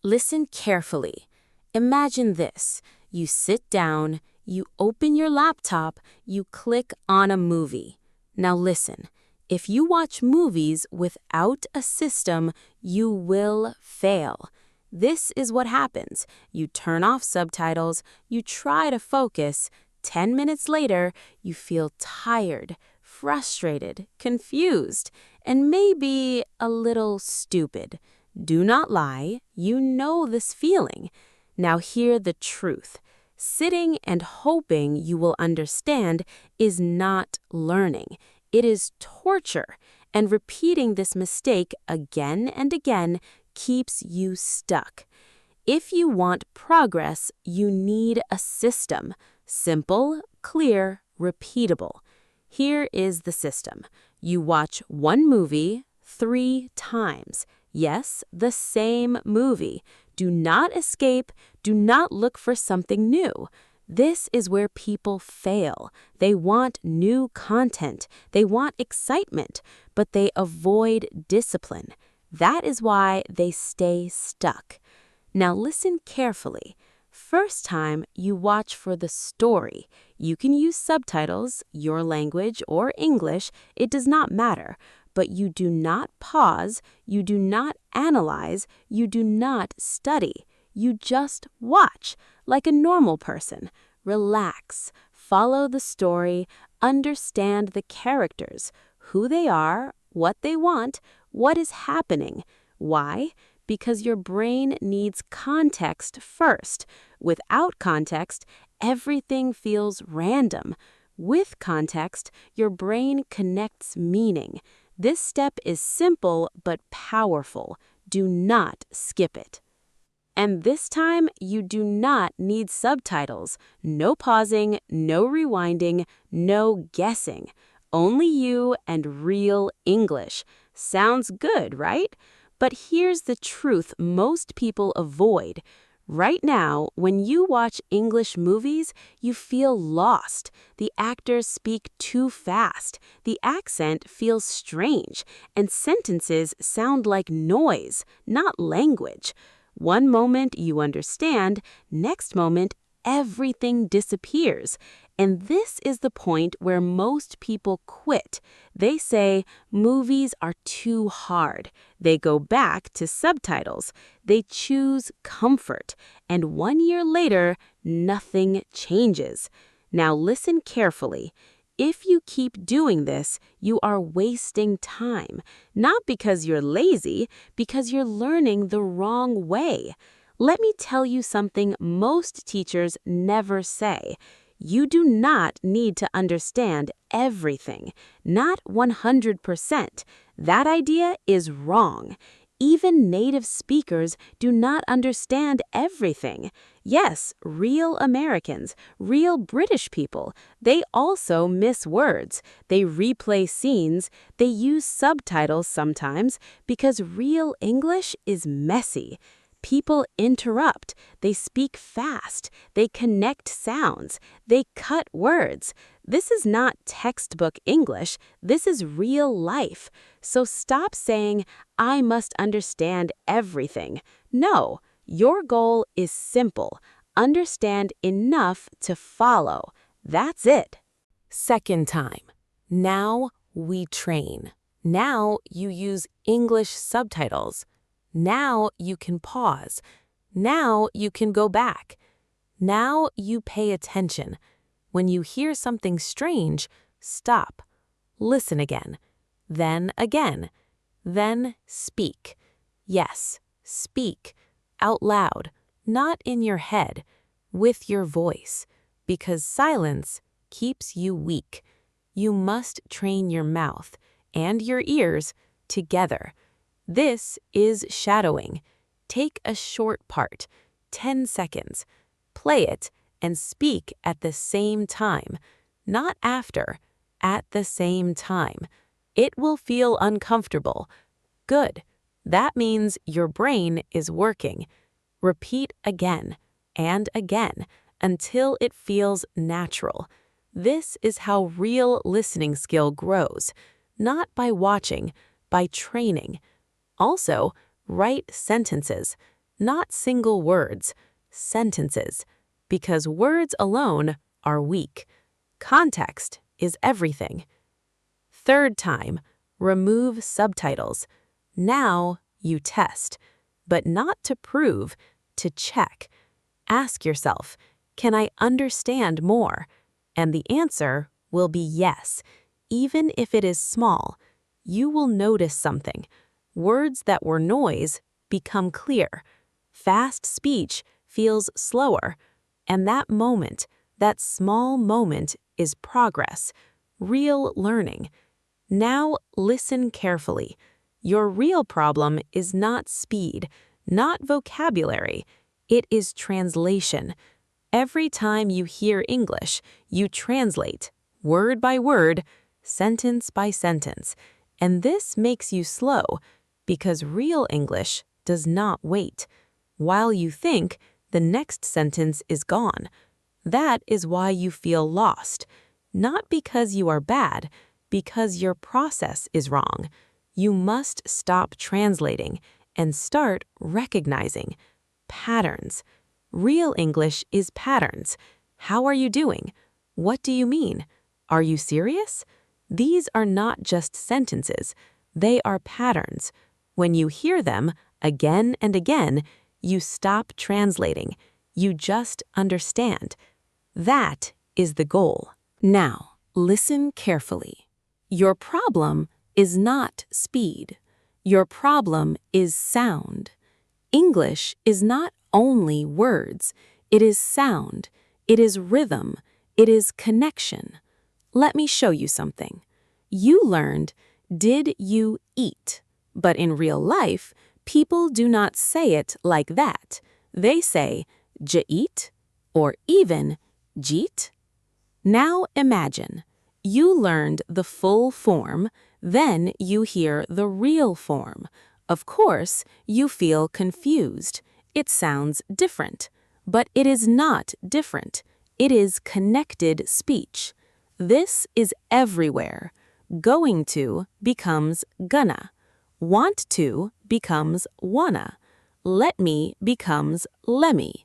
Listen carefully. Imagine this. You sit down, you open your laptop, you click on a movie. Now listen, if you watch movies without a system, you will fail. This is what happens. You turn off subtitles, you try to focus. 10 minutes later, you feel tired, frustrated, confused, and maybe a little stupid. Do not lie, you know this feeling. Now hear the truth. Sitting and hoping you will understand is not learning. It is torture, and repeating this mistake again and again keeps you stuck. If you want progress, you need a system. Simple, clear, repeatable. Here is the system. You watch one movie 3 times. Yes, the same movie. Do not escape. Do not look for something new. This is where people fail. They want new content. They want excitement, but they avoid discipline. That is why they stay stuck. Now listen carefully. First time, you watch for the story. You can use subtitles, your language, or English. It does not matter. But you do not pause, you do not analyze, you do not study. You just watch, like a normal person. Relax, follow the story, understand the characters, who they are, what they want, what is happening. Why? Because your brain needs context first. Without context, everything feels random. With context, your brain connects meaning. This step is simple but powerful. Do not skip it. And this time, you do not need subtitles. No pausing, no rewinding, no guessing. Only you and real English. Sounds good, right? But here's the truth most people avoid. Right now, when you watch English movies, you feel lost. The actors speak too fast. The accent feels strange, and sentences sound like noise, not language. One moment you understand, next moment everything disappears. And this is the point where most people quit. They say movies are too hard. They go back to subtitles. They choose comfort. And 1 year later, nothing changes. Now listen carefully. If you keep doing this, you are wasting time. Not because you're lazy, because you're learning the wrong way. Let me tell you something most teachers never say. You do not need to understand everything, not 100%. That idea is wrong. Even native speakers do not understand everything. Yes, real Americans, real British people, they also miss words. They replay scenes. They use subtitles sometimes because real English is messy. People interrupt, they speak fast, they connect sounds, they cut words. This is not textbook English, this is real life. So stop saying, I must understand everything. No, your goal is simple. Understand enough to follow. That's it. Second time. Now we train. Now you use English subtitles. Now you can pause. Now you can go back. Now you pay attention. When you hear something strange, stop. Listen again. Then again. Then speak. Yes, speak. Out loud, not in your head, with your voice. Because silence keeps you weak. You must train your mouth and your ears together. This is shadowing. Take a short part, 10 seconds. Play it and speak at the same time. Not after, at the same time. It will feel uncomfortable. Good. That means your brain is working. Repeat again and again until it feels natural. This is how real listening skill grows. Not by watching, by training. Also, write sentences. not single words, sentences, because words alone are weak. Context is everything. Third time, remove subtitles. Now you test, but not to prove, to check. Ask yourself, can I understand more? And the answer will be yes. Even if it is small, you will notice something. Words that were noise become clear. Fast speech feels slower. And that moment, that small moment, is progress, real learning. Now listen carefully. Your real problem is not speed, not vocabulary. It is translation. Every time you hear English, you translate, word by word, sentence by sentence. And this makes you slow, because real English does not wait. While you think, the next sentence is gone. That is why you feel lost. Not because you are bad, because your process is wrong. You must stop translating and start recognizing patterns. Real English is patterns. How are you doing? What do you mean? Are you serious? These are not just sentences. They are patterns. When you hear them again and again, you stop translating. You just understand. That is the goal. Now, listen carefully. Your problem is not speed. Your problem is sound. English is not only words. It is sound. It is rhythm. It is connection. Let me show you something. You learned, did you eat? But in real life, people do not say it like that. They say, "Ja eat?" or even, "Jeet?" Now imagine, you learned the full form, then you hear the real form. Of course, you feel confused. It sounds different. But it is not different. It is connected speech. This is everywhere. Going to becomes gonna. Want to becomes wanna. Let me becomes lemme.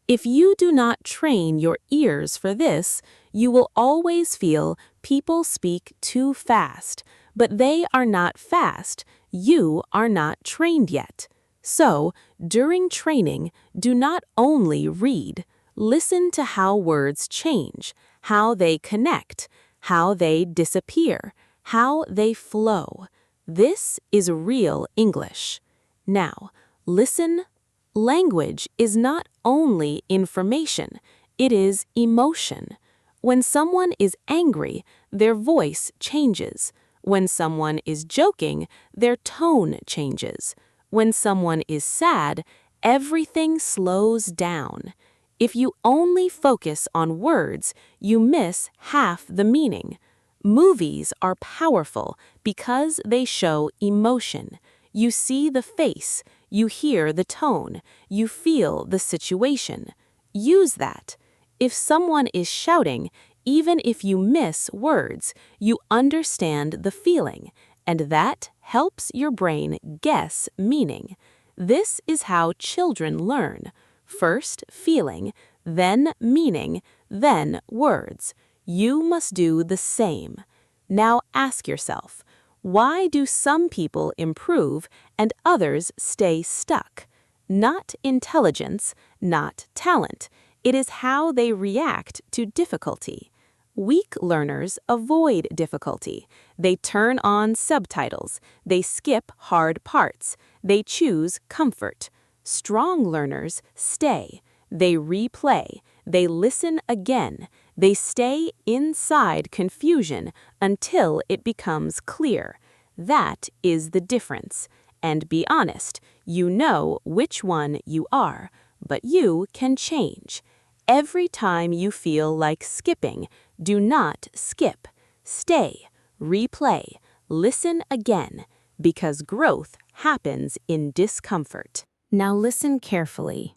If you do not train your ears for this, you will always feel people speak too fast, but they are not fast. You are not trained yet. So, during training, do not only read. Listen to how words change, how they connect, how they disappear, how they flow. This is real English. Now, listen. Language is not only information, it is emotion. When someone is angry, their voice changes. When someone is joking, their tone changes. When someone is sad, everything slows down. If you only focus on words, you miss half the meaning. Movies are powerful because they show emotion. You see the face, you hear the tone, you feel the situation. Use that. If someone is shouting, even if you miss words, you understand the feeling, and that helps your brain guess meaning. This is how children learn. First feeling, then meaning, then words. You must do the same. Now ask yourself, why do some people improve and others stay stuck? Not intelligence, not talent. It is how they react to difficulty. Weak learners avoid difficulty. They turn on subtitles. They skip hard parts. They choose comfort. Strong learners stay. They replay. They listen again. They stay inside confusion until it becomes clear. That is the difference. And be honest, you know which one you are, but you can change. Every time you feel like skipping, do not skip. Stay, replay, listen again, because growth happens in discomfort. Now listen carefully.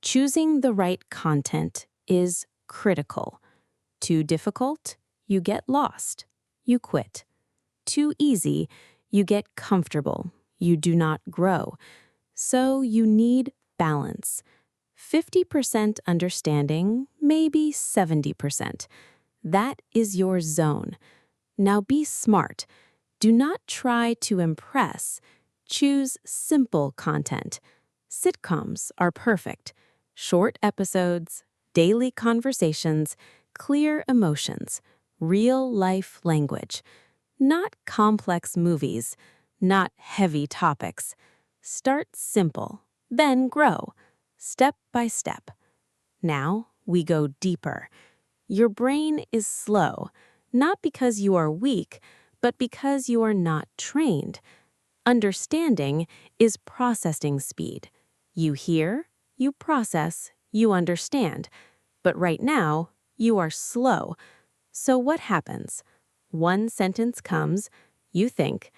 Choosing the right content is critical. Too difficult, you get lost. You quit. Too easy, you get comfortable. You do not grow. So you need balance. 50% understanding, maybe 70%. That is your zone. Now be smart. Do not try to impress. Choose simple content. Sitcoms are perfect. Short episodes, daily conversations, clear emotions, real-life language. Not complex movies, not heavy topics. Start simple, then grow, step by step. Now we go deeper. Your brain is slow, not because you are weak, but because you are not trained. Understanding is processing speed. You hear, you process, you understand. But right now, you are slow. So what happens? One sentence comes, you think.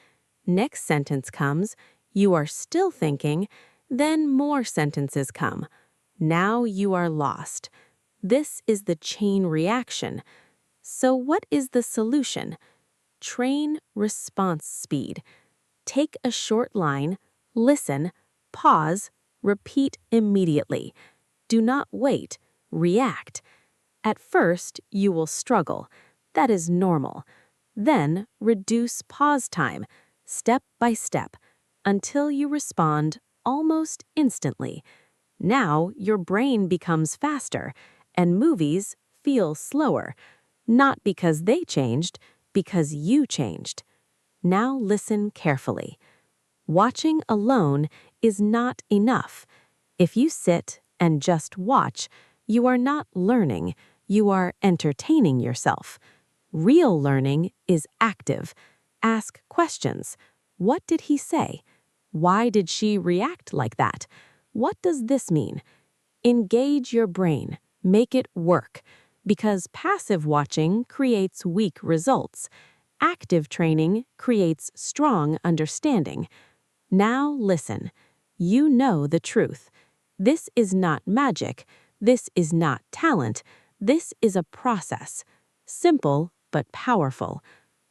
Next sentence comes, you are still thinking. Then more sentences come. Now you are lost. This is the chain reaction. So what is the solution? Train response speed. Take a short line, listen, pause, repeat immediately. Do not wait, react. At first, you will struggle. That is normal. Then reduce pause time, step by step, until you respond almost instantly. Now your brain becomes faster, and movies feel slower. Not because they changed, because you changed. Now listen carefully. Watching alone is not enough. If you sit and just watch, you are not learning, you are entertaining yourself. Real learning is active. Ask questions. What did he say? Why did she react like that? What does this mean? Engage your brain. Make it work. Because passive watching creates weak results. Active training creates strong understanding. Now listen. You know the truth. This is not magic. This is not talent. This is a process. Simple but powerful.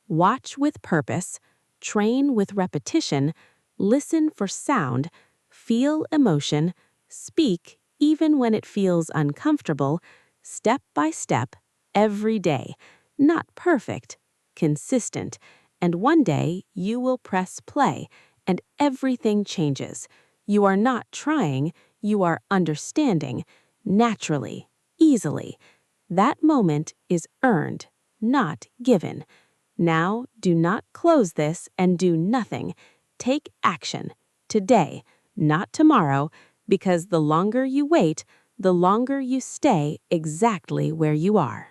Watch with purpose. Train with repetition. Listen for sound. Feel emotion. Speak even when it feels uncomfortable. Step by step, every day. Not perfect, consistent. And one day you will press play and everything changes. You are not trying, you are understanding, naturally, easily. That moment is earned, not given. Now, do not close this and do nothing. Take action, today, not tomorrow, because the longer you wait, the longer you stay exactly where you are.